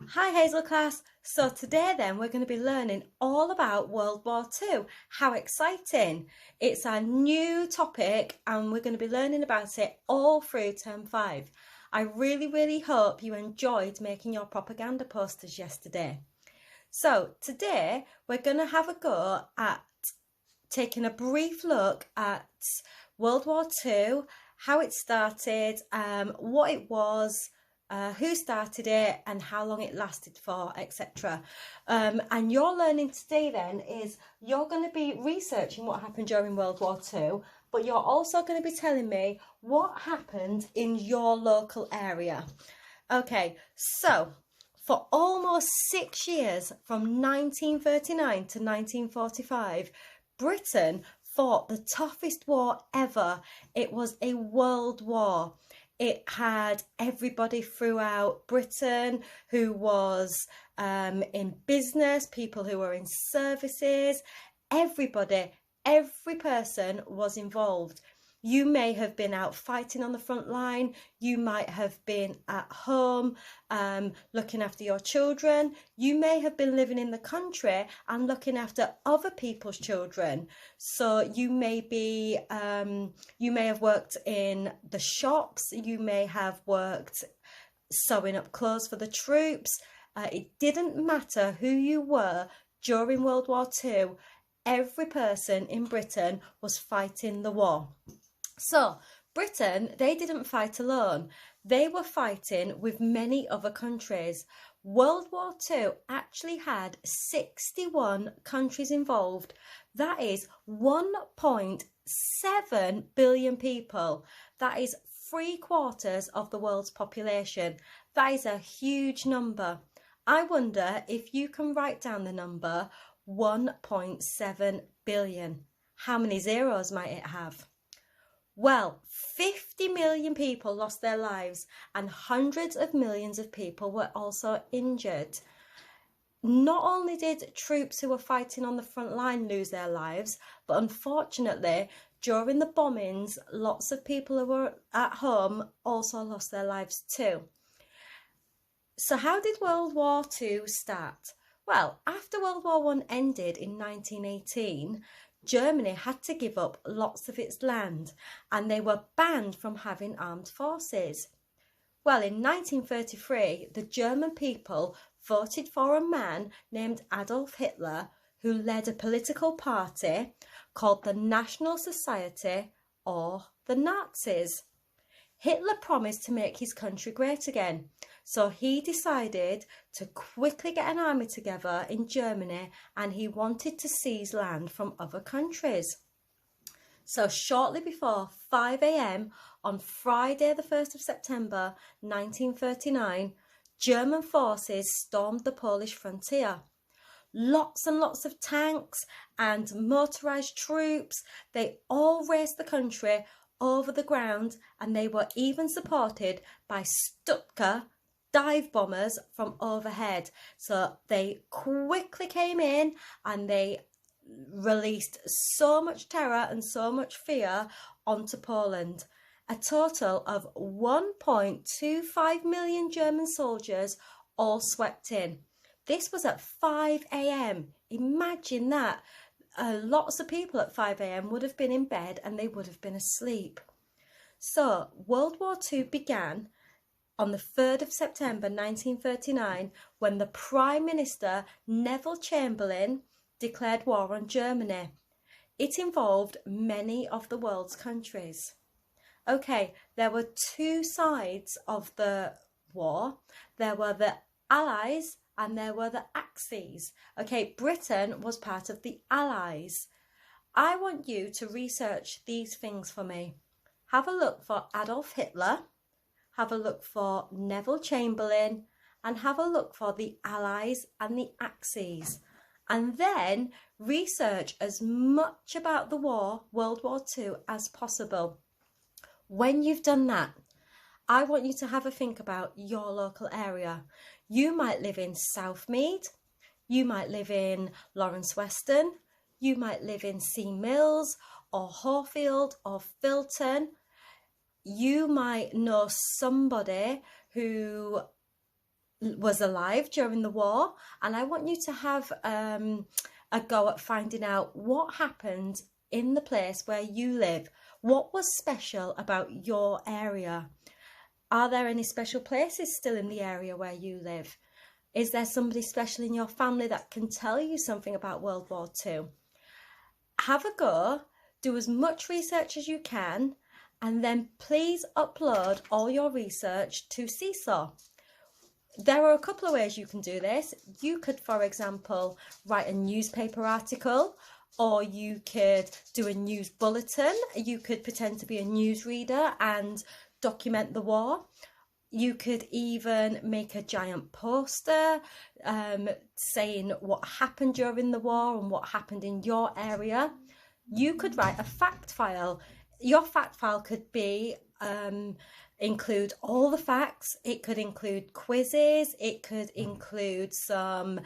Hi Hazel class. So today then we're going to be learning all about World War Two. How exciting. It's a new topic and we're going to be learning about it all through term 5. I really hope you enjoyed making your propaganda posters yesterday. So today we're going to have a go at taking a brief look at World War Two, how it started, what it was, who started it and how long it lasted for, etc. And your learning today then is you're going to be researching what happened during World War Two, but you're also going to be telling me what happened in your local area. Okay, so for almost 6 years, from 1939 to 1945, Britain fought the toughest war ever. It was a world war. It had everybody throughout Britain who was in business, people who were in services, everybody, every person was involved. You may have been out fighting on the front line. You might have been at home looking after your children. You may have been living in the country and looking after other people's children. So you may have worked in the shops. You may have worked sewing up clothes for the troops. It didn't matter who you were during World War Two. Every person in Britain was fighting the war. So Britain, they didn't fight alone. They were fighting with many other countries. World War Two actually had 61 countries involved. That is 1.7 billion people. That is 3/4 of the world's population. That is a huge number. I wonder if you can write down the number 1.7 billion. How many zeros might it have? Well, 50 million people lost their lives and hundreds of millions of people were also injured. Not only did troops who were fighting on the front line lose their lives, but unfortunately, during the bombings, lots of people who were at home also lost their lives too. So how did World War II start? Well, after World War I ended in 1918, Germany had to give up lots of its land and they were banned from having armed forces. Well, in 1933, the German people voted for a man named Adolf Hitler who led a political party called the National Society, or the Nazis. Hitler promised to make his country great again, so he decided to quickly get an army together in Germany and he wanted to seize land from other countries. So shortly before 5 a.m. on Friday the 1st of September 1939, German forces stormed the Polish frontier. Lots and lots of tanks and motorised troops, they all raced the country over the ground and they were even supported by Stuka dive bombers from overhead. So they quickly came in and they released so much terror and so much fear onto Poland. A total of 1.25 million German soldiers all swept in. This was at 5 a.m. Imagine that. Lots of people at 5 a.m. would have been in bed and they would have been asleep. So World War II began on the 3rd of September 1939 when the Prime Minister Neville Chamberlain declared war on Germany. It involved many of the world's countries. Okay, there were two sides of the war. There were the Allies and there were the Axis. Okay, Britain was part of the Allies. I want you to research these things for me. Have a look for Adolf Hitler, have a look for Neville Chamberlain, and have a look for the Allies and the Axis. And then research as much about the war, World War II, as possible. When you've done that, I want you to have a think about your local area. You might live in Southmead, you might live in Lawrence Weston, you might live in Sea Mills or Horfield or Filton. You might know somebody who was alive during the war, and I want you to have a go at finding out what happened in the place where you live. What was special about your area? Are there any special places still in the area where you live? Is there somebody special in your family that can tell you something about World War II? Have a go, do as much research as you can, and then please upload all your research to Seesaw. There are a couple of ways you can do this. You could, for example, write a newspaper article, or you could do a news bulletin. You could pretend to be a newsreader and document the war. You could even make a giant poster saying what happened during the war and what happened in your area. You could write a fact file. Your fact file could be include all the facts. It could include quizzes. It could include some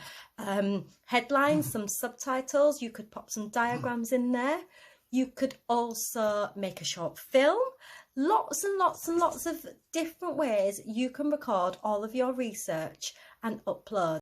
headlines, some subtitles. You could pop some diagrams in there. You could also make a short film. Lots and lots and lots of different ways you can record all of your research and upload.